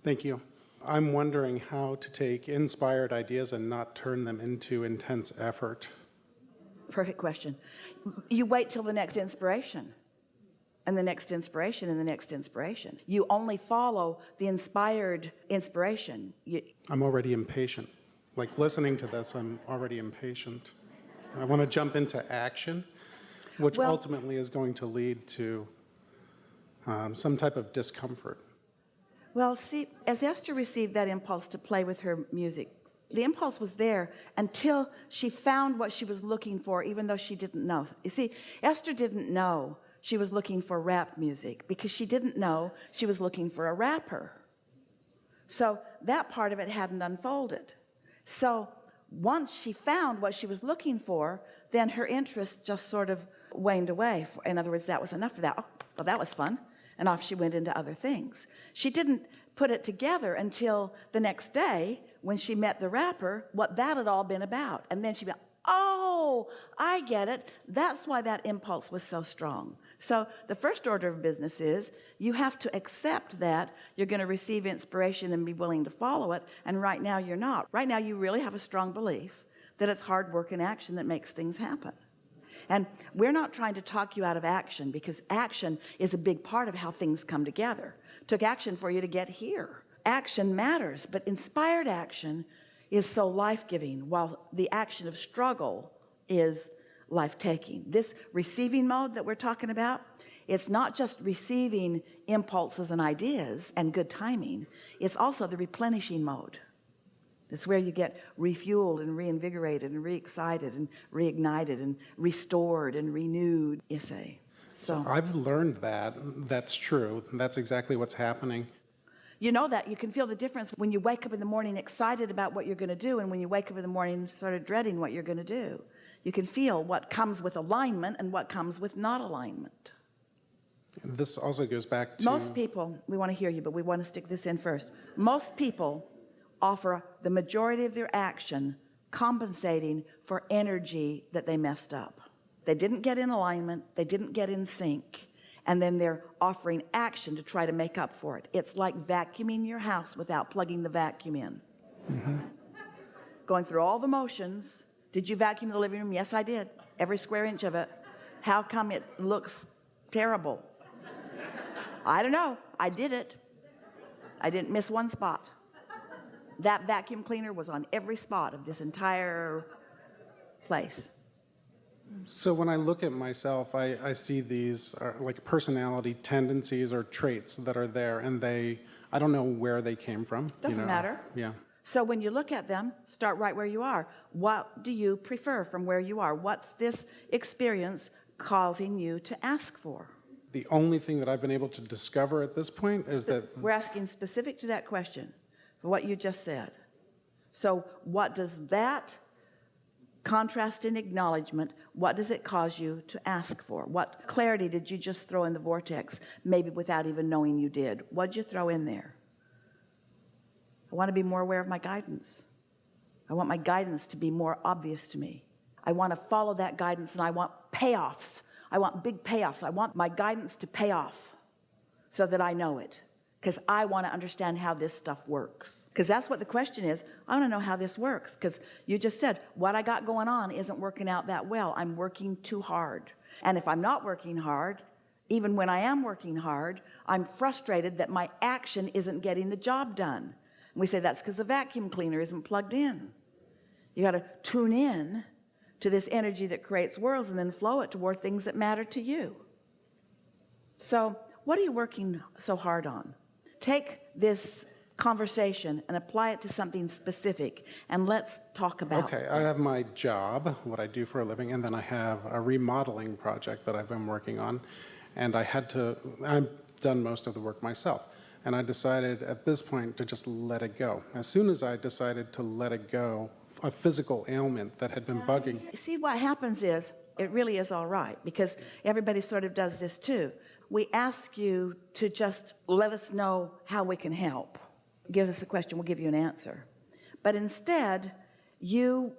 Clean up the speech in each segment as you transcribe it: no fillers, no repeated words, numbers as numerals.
Thank you. I'm wondering how to take inspired ideas and not turn them into intense effort. Perfect question. You wait till the next inspiration, and the next inspiration, and the next inspiration. You only follow the inspired inspiration. I'm already impatient. Like listening to this, I'm already impatient. I want to jump into action, which ultimately is going to lead to some type of discomfort. Well, see, as Esther received that impulse to play with her music, the impulse was there until she found what she was looking for, even though she didn't know. You see, Esther didn't know she was looking for rap music because she didn't know she was looking for a rapper. So that part of it hadn't unfolded. So once she found what she was looking for, then her interest just sort of waned away. In other words, that was enough of that. Oh, well, that was fun. And off she went into other things. She didn't put it together until the next day when she met the rapper, what that had all been about. And then she went, oh, I get it. That's why that impulse was so strong. So the first order of business is you have to accept that you're going to receive inspiration and be willing to follow it. And right now you're not. Right now you really have a strong belief that it's hard work and action that makes things happen. And we're not trying to talk you out of action, because action is a big part of how things come together. It took action for you to get here. Action matters, but inspired action is so life-giving, while the action of struggle is life-taking. This receiving mode that we're talking about, it's not just receiving impulses and ideas and good timing, it's also the replenishing mode. It's where you get refueled and reinvigorated and re-excited and reignited and restored and renewed, you say. So I've learned that. That's true. That's exactly what's happening. You know that. You can feel the difference when you wake up in the morning excited about what you're going to do, and when you wake up in the morning sort of dreading what you're going to do. You can feel what comes with alignment and what comes with not alignment. This also goes back to... Most people, we want to hear you, but we want to stick this in first. Most people offer the majority of their action compensating for energy that they messed up. They didn't get in alignment, they didn't get in sync, and then they're offering action to try to make up for it. It's like vacuuming your house without plugging the vacuum in. Going through all the motions. Did you vacuum the living room? Yes, I did. Every square inch of it. How come it looks terrible? I don't know. I did it. I didn't miss one spot. That vacuum cleaner was on every spot of this entire place. So when I look at myself, I see these like personality tendencies or traits that are there, and I don't know where they came from. Doesn't matter. Yeah. So when you look at them, start right where you are. What do you prefer from where you are? What's this experience causing you to ask for? The only thing that I've been able to discover at this point is that... We're asking specific to that question, for what you just said. So what does that contrast in acknowledgement, what does it cause you to ask for? What clarity did you just throw in the vortex, maybe without even knowing you did? What'd you throw in there? I want to be more aware of my guidance. I want my guidance to be more obvious to me. I want to follow that guidance, and I want payoffs. I want big payoffs. I want my guidance to pay off so that I know it, because I want to understand how this stuff works. Because that's what the question is. I want to know how this works, because you just said, what I got going on isn't working out that well. I'm working too hard. And if I'm not working hard, even when I am working hard, I'm frustrated that my action isn't getting the job done. And we say that's because the vacuum cleaner isn't plugged in. You got to tune in to this energy that creates worlds and then flow it toward things that matter to you. So what are you working so hard on? Take this conversation and apply it to something specific, and let's talk about Okay, I have my job, what I do for a living, and then I have a remodeling project that I've been working on, and I've done most of the work myself. And I decided at this point to just let it go. As soon as I decided to let it go, a physical ailment that had been bugging. See, what happens is, it really is all right, because everybody sort of does this too. We ask you to just let us know how we can help. Give us a question, we'll give you an answer. But instead, you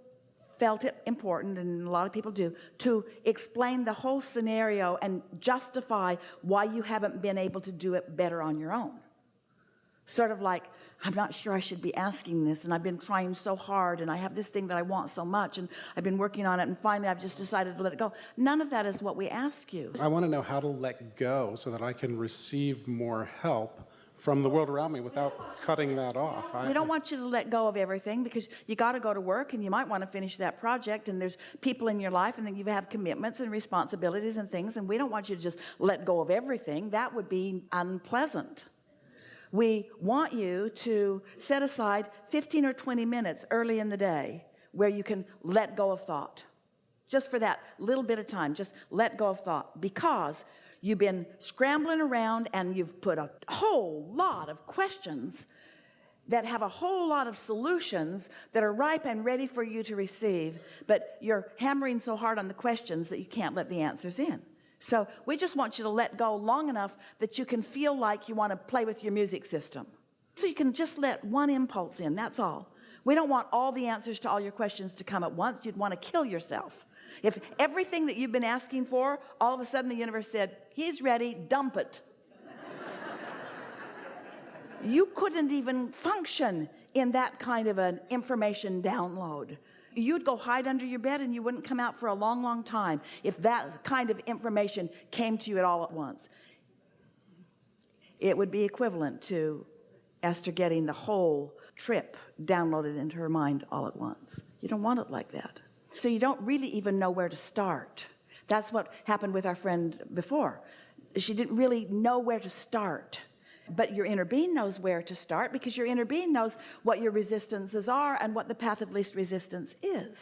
felt it important, and a lot of people do, to explain the whole scenario and justify why you haven't been able to do it better on your own. Sort of like, I'm not sure I should be asking this, and I've been trying so hard, and I have this thing that I want so much, and I've been working on it, and finally I've just decided to let it go. None of that is what we ask you. I want to know how to let go so that I can receive more help from the world around me without cutting that off. We don't want you to let go of everything, because you got to go to work, and you might want to finish that project, and there's people in your life, and then you have commitments and responsibilities and things, and we don't want you to just let go of everything. That would be unpleasant. We want you to set aside 15 or 20 minutes early in the day where you can let go of thought. Just for that little bit of time, just let go of thought, because you've been scrambling around and you've put a whole lot of questions that have a whole lot of solutions that are ripe and ready for you to receive, but you're hammering so hard on the questions that you can't let the answers in. So we just want you to let go long enough that you can feel like you want to play with your music system. So you can just let one impulse in, that's all. We don't want all the answers to all your questions to come at once. You'd want to kill yourself. If everything that you've been asking for, all of a sudden the universe said, he's ready, dump it. You couldn't even function in that kind of an information download. You'd go hide under your bed and you wouldn't come out for a long, long time if that kind of information came to you at all at once. It would be equivalent to Esther getting the whole trip downloaded into her mind all at once. You don't want it like that. So you don't really even know where to start. That's what happened with our friend before. She didn't really know where to start. But your inner being knows where to start, because your inner being knows what your resistances are and what the path of least resistance is.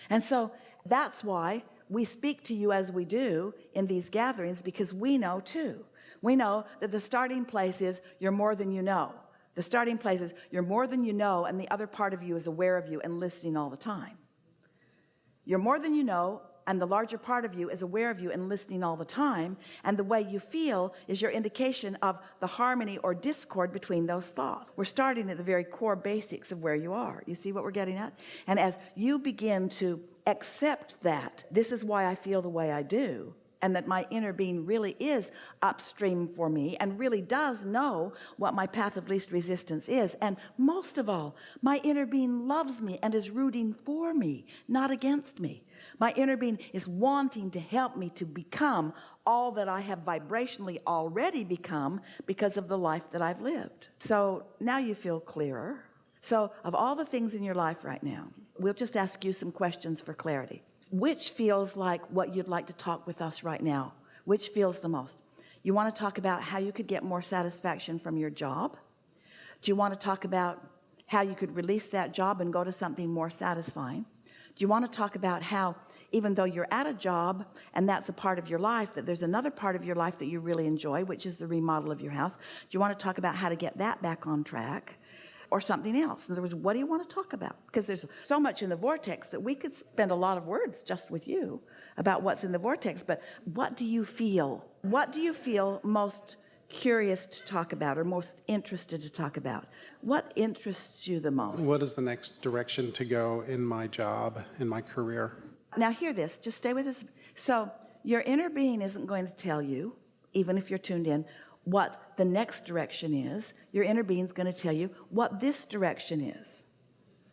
And so that's why we speak to you as we do in these gatherings, because we know too. We know that the starting place is you're more than you know. The starting place is you're more than you know, and the other part of you is aware of you and listening all the time. You're more than you know, and the larger part of you is aware of you and listening all the time, and the way you feel is your indication of the harmony or discord between those thoughts. We're starting at the very core basics of where you are. You see what we're getting at? And as you begin to accept that this is why I feel the way I do, and that my inner being really is upstream for me and really does know what my path of least resistance is, and most of all, my inner being loves me and is rooting for me, not against me. My inner being is wanting to help me to become all that I have vibrationally already become because of the life that I've lived. So now you feel clearer. So of all the things in your life right now, we'll just ask you some questions for clarity. Which feels like what you'd like to talk with us right now? Which feels the most? You want to talk about how you could get more satisfaction from your job? Do you want to talk about how you could release that job and go to something more satisfying? Do you want to talk about how, even though you're at a job and that's a part of your life, that there's another part of your life that you really enjoy, which is the remodel of your house? Do you want to talk about how to get that back on track? Or something else? In other words, what do you want to talk about? Because there's so much in the vortex that we could spend a lot of words just with you about what's in the vortex. But what do you feel? What do you feel most curious to talk about or most interested to talk about? What interests you the most? What is the next direction to go in my job, in my career? Now hear this, just stay with us. So your inner being isn't going to tell you, even if you're tuned in, what the next direction is. Your inner being's going to tell you what this direction is.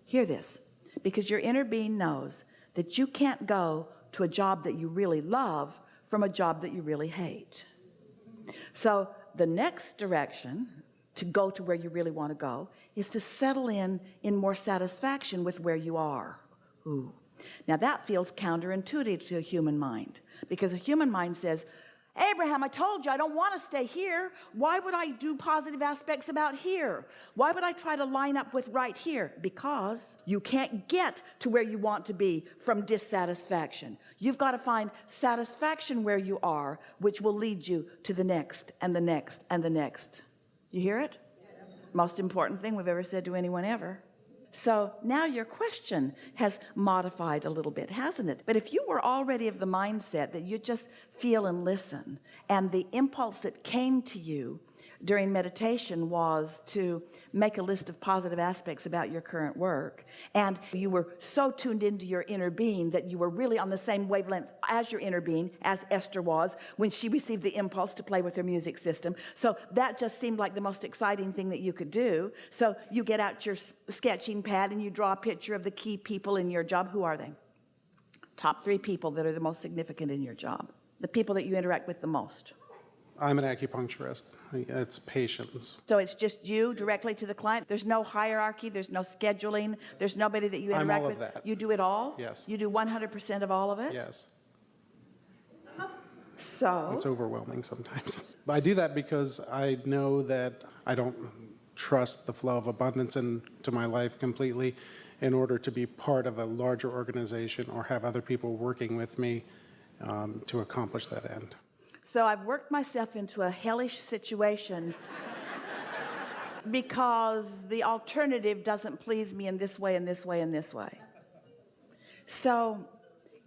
Hear this, because your inner being knows that you can't go to a job that you really love from a job that you really hate. So the next direction to go to where you really want to go is to settle in more satisfaction with where you are. Ooh. Now that feels counterintuitive to a human mind, because a human mind says, Abraham, I told you I don't want to stay here. Why would I do positive aspects about here? Why would I try to line up with right here? Because you can't get to where you want to be from dissatisfaction. You've got to find satisfaction where you are, which will lead you to the next and the next and the next. You hear it? Yes. Most important thing we've ever said to anyone ever. So now your question has modified a little bit, hasn't it? But if you were already of the mindset that you just feel and listen, and the impulse that came to you during meditation was to make a list of positive aspects about your current work, and you were so tuned into your inner being that you were really on the same wavelength as your inner being, as Esther was when she received the impulse to play with her music system. So that just seemed like the most exciting thing that you could do. So you get out your sketching pad and you draw a picture of the key people in your job. Who are they? Top 3 people that are the most significant in your job, the people that you interact with the most. I'm an acupuncturist. It's patients. So it's just you directly to the client. There's no hierarchy. There's no scheduling. There's nobody that you interact I'm all with. of that. You do it all? Yes. You do 100% of all of it? Yes. So? It's overwhelming sometimes. But I do that because I know that I don't trust the flow of abundance into my life completely in order to be part of a larger organization or have other people working with me to accomplish that end. So I've worked myself into a hellish situation because the alternative doesn't please me in this way, and this way, and this way. So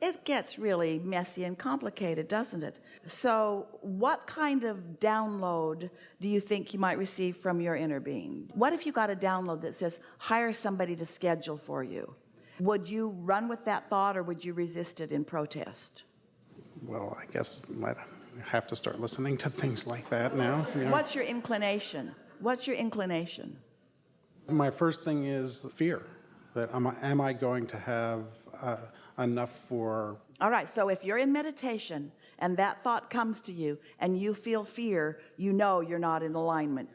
it gets really messy and complicated, doesn't it? So what kind of download do you think you might receive from your inner being? What if you got a download that says, hire somebody to schedule for you? Would you run with that thought, or would you resist it in protest? Well, I guess I might have to start listening to things like that now. You know. What's your inclination? What's your inclination? My first thing is fear. That am I going to have enough for... All right, so if you're in meditation and that thought comes to you and you feel fear, you know you're not in alignment.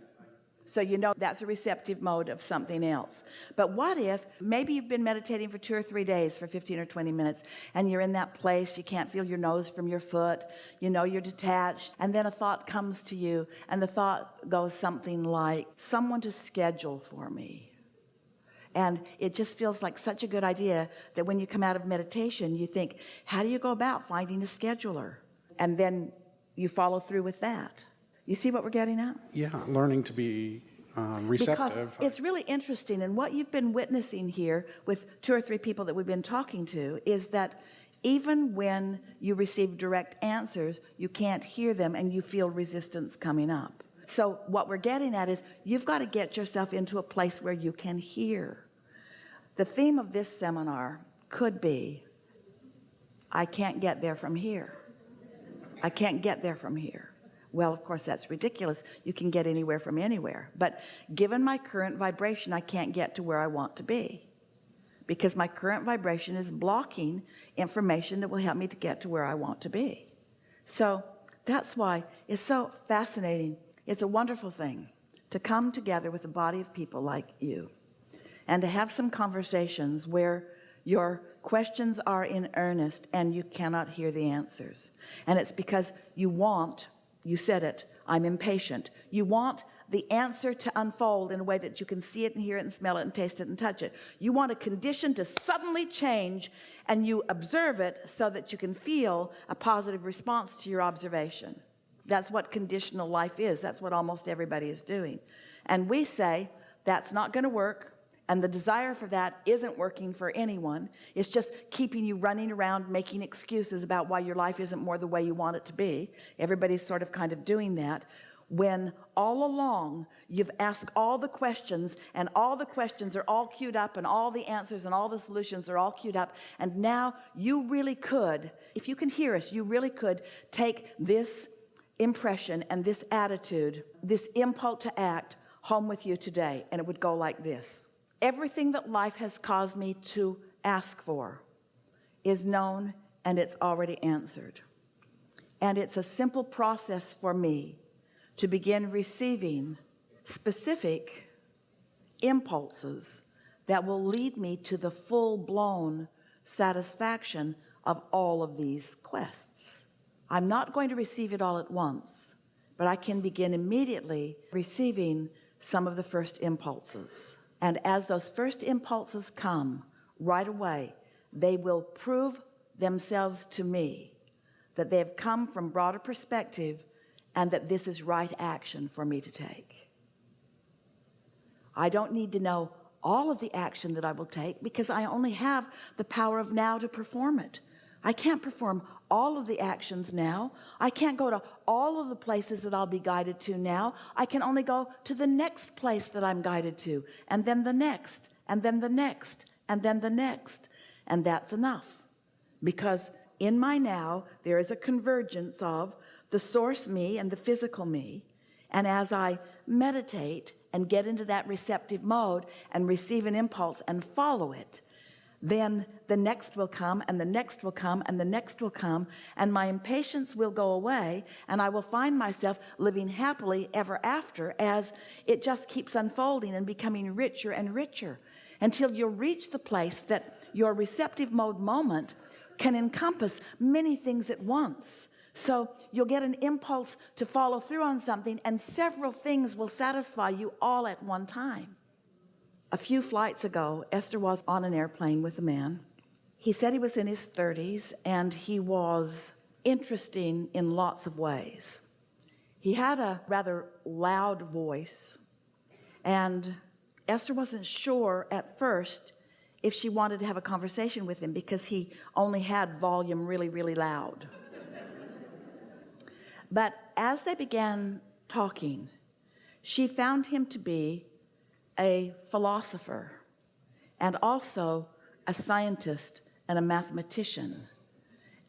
So you know that's a receptive mode of something else. But what if maybe you've been meditating for 2 or 3 days for 15 or 20 minutes and you're in that place, you can't feel your nose from your foot, you know you're detached, and then a thought comes to you and the thought goes something like, someone to schedule for me. And it just feels like such a good idea that when you come out of meditation, you think, how do you go about finding a scheduler? And then you follow through with that. You see what we're getting at? Yeah, learning to be receptive. Because it's really interesting, and what you've been witnessing here with 2 or 3 people that we've been talking to is that even when you receive direct answers, you can't hear them and you feel resistance coming up. So what we're getting at is you've got to get yourself into a place where you can hear. The theme of this seminar could be, I can't get there from here. I can't get there from here. Well, of course, that's ridiculous. You can get anywhere from anywhere. But given my current vibration, I can't get to where I want to be because my current vibration is blocking information that will help me to get to where I want to be. So that's why it's so fascinating. It's a wonderful thing to come together with a body of people like you and to have some conversations where your questions are in earnest and you cannot hear the answers. And it's because you said it, I'm impatient. You want the answer to unfold in a way that you can see it and hear it and smell it and taste it and touch it. You want a condition to suddenly change and you observe it so that you can feel a positive response to your observation. That's what conditional life is. That's what almost everybody is doing. And we say that's not going to work. And the desire for that isn't working for anyone. It's just keeping you running around making excuses about why your life isn't more the way you want it to be. Everybody's sort of kind of doing that. When all along you've asked all the questions and all the questions are all queued up and all the answers and all the solutions are all queued up. And now you really could, if you can hear us, you really could take this impression and this attitude, this impulse to act home with you today. And it would go like this. Everything that life has caused me to ask for is known and it's already answered. And it's a simple process for me to begin receiving specific impulses that will lead me to the full-blown satisfaction of all of these quests. I'm not going to receive it all at once, but I can begin immediately receiving some of the first impulses. And as those first impulses come right away, they will prove themselves to me that they have come from broader perspective and that this is right action for me to take. I don't need to know all of the action that I will take because I only have the power of now to perform it. I can't perform all of the actions now. I can't go to all of the places that I'll be guided to now. I can only go to the next place that I'm guided to, and then the next, and then the next, and then the next. And that's enough, because in my now there is a convergence of the source me and the physical me. And as I meditate and get into that receptive mode and receive an impulse and follow it, then the next will come, and the next will come, and the next will come, and my impatience will go away, and I will find myself living happily ever after, as it just keeps unfolding and becoming richer and richer, until you reach the place that your receptive mode moment can encompass many things at once. So you'll get an impulse to follow through on something, and several things will satisfy you all at one time. A few flights ago, Esther was on an airplane with a man. He said he was in his 30s, and he was interesting in lots of ways. He had a rather loud voice, and Esther wasn't sure at first if she wanted to have a conversation with him, because he only had volume really, really loud. But as they began talking, she found him to be a philosopher, and also a scientist and a mathematician,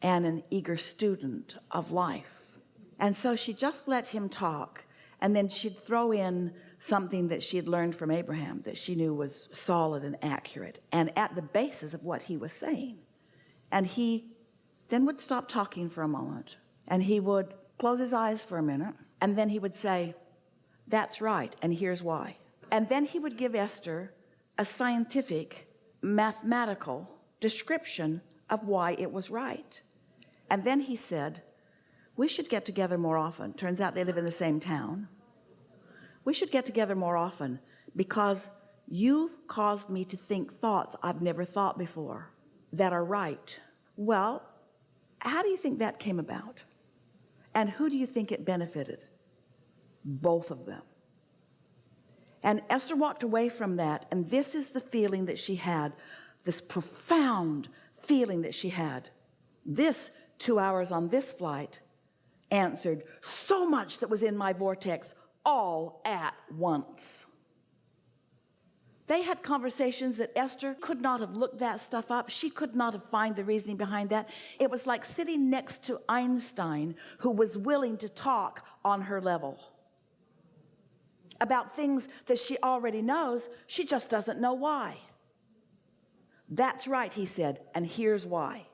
and an eager student of life. And so she just let him talk, and then she'd throw in something that she had learned from Abraham that she knew was solid and accurate and at the basis of what he was saying. And he then would stop talking for a moment, and he would close his eyes for a minute, and then he would say, "That's right, and here's why." And then he would give Esther a scientific, mathematical description of why it was right. And then he said, "We should get together more often." Turns out they live in the same town. "We should get together more often, because you've caused me to think thoughts I've never thought before that are right." Well, how do you think that came about? And who do you think it benefited? Both of them. And Esther walked away from that, and this is the feeling that she had, this profound feeling that she had. This 2 hours on this flight answered so much that was in my vortex all at once. They had conversations that Esther could not have looked that stuff up. She could not have found the reasoning behind that. It was like sitting next to Einstein, who was willing to talk on her level about things that she already knows. She just doesn't know why. "That's right," he said, "and here's why."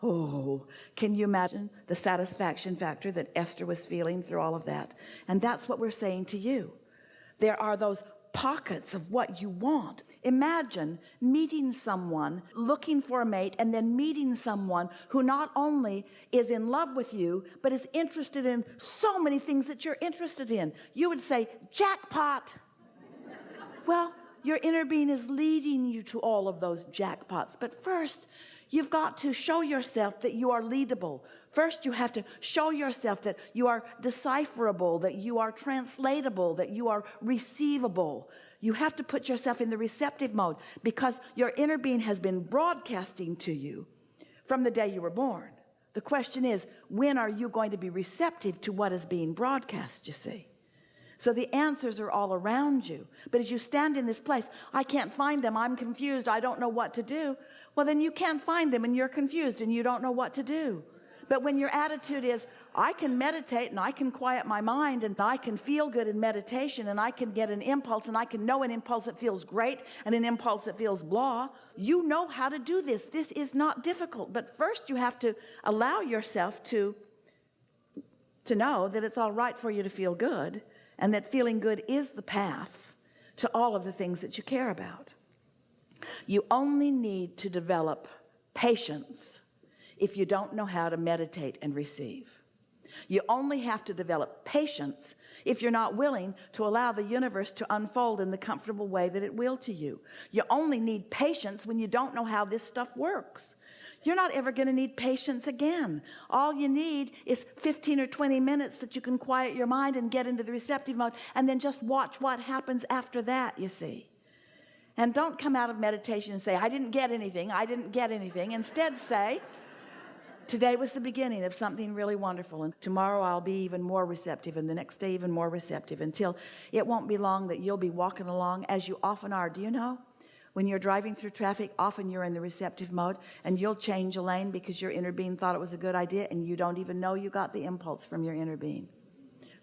Oh, can you imagine the satisfaction factor that Esther was feeling through all of that? And that's what we're saying to you. There are those pockets of what you want. Imagine meeting someone, looking for a mate, and then meeting someone who not only is in love with you, but is interested in so many things that you're interested in. You would say, "Jackpot." Well, your inner being is leading you to all of those jackpots. But first, you've got to show yourself that you are leadable. First, you have to show yourself that you are decipherable, that you are translatable, that you are receivable. You have to put yourself in the receptive mode, because your inner being has been broadcasting to you from the day you were born. The question is, when are you going to be receptive to what is being broadcast, you see? So the answers are all around you. But as you stand in this place, "I can't find them, I'm confused, I don't know what to do." Well, then you can't find them, and you're confused, and you don't know what to do. But when your attitude is, "I can meditate, and I can quiet my mind, and I can feel good in meditation, and I can get an impulse, and I can know an impulse that feels great and an impulse that feels blah," you know how to do this. This is not difficult. But first you have to allow yourself to know that it's all right for you to feel good, and that feeling good is the path to all of the things that you care about. You only need to develop patience if you don't know how to meditate and receive. You only have to develop patience if you're not willing to allow the universe to unfold in the comfortable way that it will to you. You only need patience when you don't know how this stuff works. You're not ever going to need patience again. All you need is 15 or 20 minutes that you can quiet your mind and get into the receptive mode, and then just watch what happens after that, you see. And don't come out of meditation and say, "I didn't get anything, I didn't get anything." Instead say, Today was the beginning of something really wonderful, and tomorrow I'll be even more receptive, and the next day even more receptive, until it won't be long that you'll be walking along as you often are. Do you know? When you're driving through traffic, often you're in the receptive mode, and you'll change a lane because your inner being thought it was a good idea, and you don't even know you got the impulse from your inner being.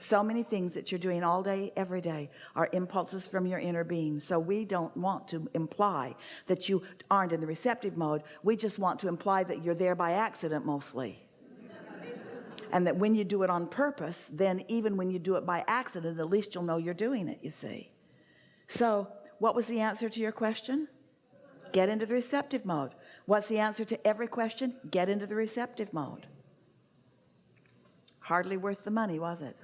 So many things that you're doing all day, every day, are impulses from your inner being. So we don't want to imply that you aren't in the receptive mode. We just want to imply that you're there by accident mostly. And that when you do it on purpose, then even when you do it by accident, at least you'll know you're doing it, you see. So what was the answer to your question? Get into the receptive mode. What's the answer to every question? Get into the receptive mode. Hardly worth the money, was it?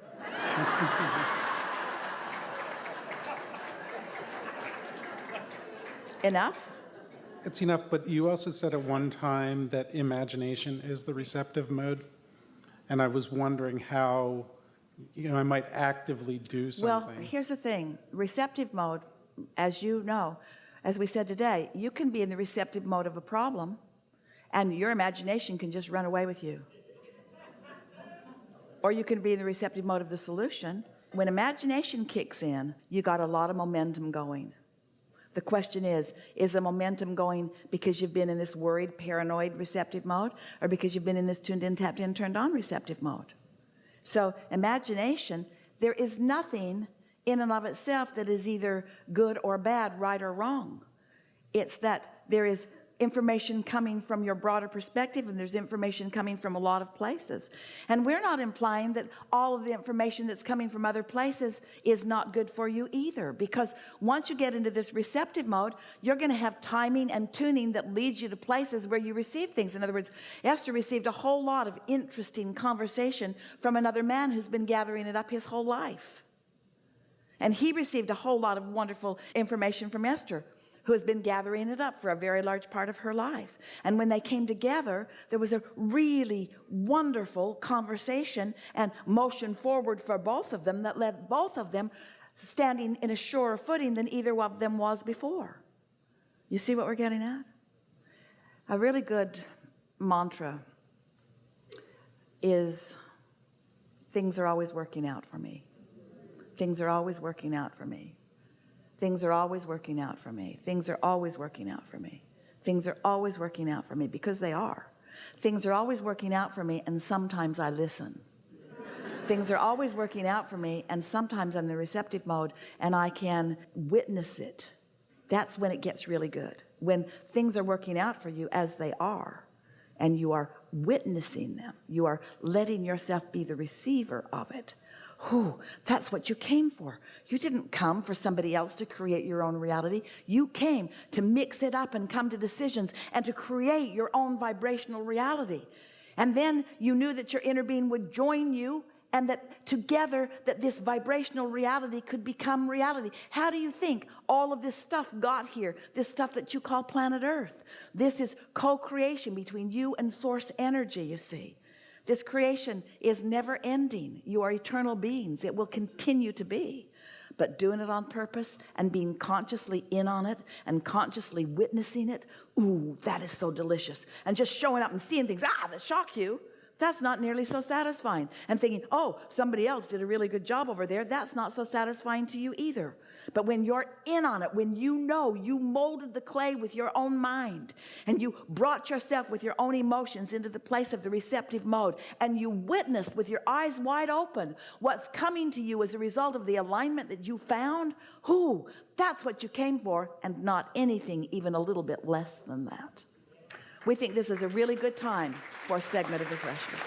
Enough? It's enough, but you also said at one time that imagination is the receptive mode. And I was wondering how, I might actively do something. Well, here's the thing. Receptive mode, as you know, as we said today, you can be in the receptive mode of a problem, and your imagination can just run away with you. Or you can be in the receptive mode of the solution. When imagination kicks in, you got a lot of momentum going. The question is the momentum going because you've been in this worried, paranoid receptive mode, or because you've been in this tuned in, tapped in, turned on receptive mode? So imagination, there is nothing in and of itself that is either good or bad, right or wrong. It's that there is information coming from your broader perspective, and there's information coming from a lot of places. And we're not implying that all of the information that's coming from other places is not good for you either, because once you get into this receptive mode, you're going to have timing and tuning that leads you to places where you receive things. In other words, Esther received a whole lot of interesting conversation from another man who's been gathering it up his whole life. And he received a whole lot of wonderful information from Esther, who has been gathering it up for a very large part of her life. And when they came together, there was a really wonderful conversation and motion forward for both of them that led both of them standing in a surer footing than either of them was before. You see what we're getting at? A really good mantra is, things are always working out for me. Things are always working out for me. Things are always working out for me. Things are always working out for me. Things are always working out for me, because they are. Things are always working out for me, and sometimes I listen. Things are always working out for me, and sometimes I'm in the receptive mode, and I can witness it. That's when it gets really good. When things are working out for you as they are, and you are witnessing them, you are letting yourself be the receiver of it. Whew, that's what you came for. You didn't come for somebody else to create your own reality. You came to mix it up and come to decisions and to create your own vibrational reality. And then you knew that your inner being would join you, and that together that this vibrational reality could become reality. How do you think all of this stuff got here? This stuff that you call planet Earth. This is co-creation between you and source energy, you see. This creation is never ending. You are eternal beings. It will continue to be. But doing it on purpose and being consciously in on it and consciously witnessing it, ooh, that is so delicious. And just showing up and seeing things, that shock you, that's not nearly so satisfying. And thinking, oh, somebody else did a really good job over there, that's not so satisfying to you either. But when you're in on it, when you know you molded the clay with your own mind, and you brought yourself with your own emotions into the place of the receptive mode, and you witnessed with your eyes wide open what's coming to you as a result of the alignment that you found, that's what you came for, and not anything even a little bit less than that. We think this is a really good time for a segment of refreshment.